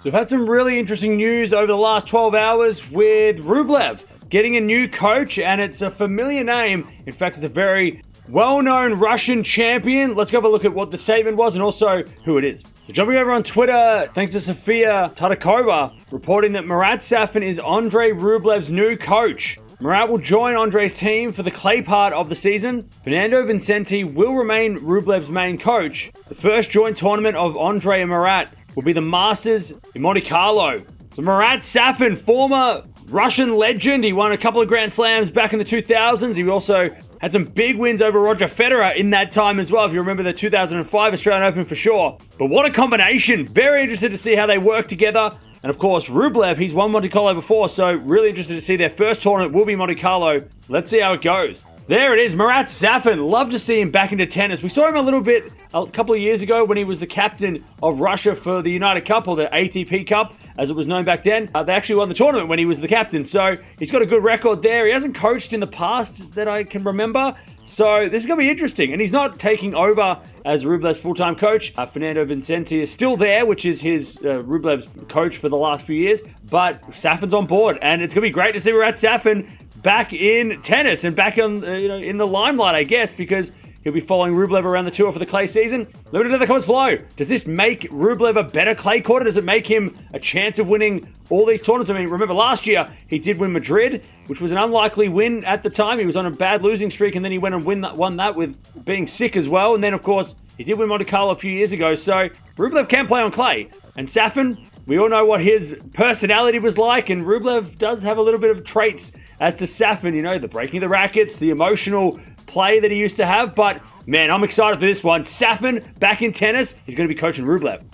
So we've had some really interesting news over the last 12 hours with Rublev getting a new coach, and it's a familiar name. In fact, it's a very well-known Russian champion. Let's go have a look at what the statement was and also who it is. So jumping over on Twitter, thanks to Sofia Tadakova, reporting that Marat Safin is Andrey Rublev's new coach. Marat will join Andrei's team for the clay part of the season. Fernando Vincenti will remain Rublev's main coach. The first joint tournament of Andrey and Marat will be the Masters in Monte Carlo. So Marat Safin, former Russian legend. He won a couple of Grand Slams back in the 2000s. He also had some big wins over Roger Federer in that time as well, if you remember the 2005 Australian Open for sure. But what a combination. Very interested to see how they work together. And of course, Rublev, he's won Monte Carlo before, so really interested to see their first tournament will be Monte Carlo. Let's see how it goes. There it is, Marat Safin. Love to see him back into tennis. We saw him a couple of years ago when he was the captain of Russia for the United Cup, or the ATP Cup, as it was known back then. They actually won the tournament when he was the captain, so he's got a good record there. He hasn't coached in the past that I can remember, so this is going to be interesting. And he's not taking over as Rublev's full-time coach. Fernando Vincenti is still there, which is his Rublev's coach for the last few years, but Safin's on board, and it's going to be great to see Marat Safin back in tennis and back on, in the limelight, I guess, because he'll be following Rublev around the tour for the clay season. Let me know in the comments below. Does this make Rublev a better clay courter? Does it make him a chance of winning all these tournaments? I mean, remember last year, he did win Madrid, which was an unlikely win at the time. He was on a bad losing streak, and then he went and won that with being sick as well. And then, of course, he did win Monte Carlo a few years ago. So Rublev can play on clay. And Safin, we all know what his personality was like, and Rublev does have a little bit of traits as to Safin, the breaking the rackets, the emotional play that he used to have. But man, I'm excited for this one. Safin back in tennis. He's going to be coaching Rublev.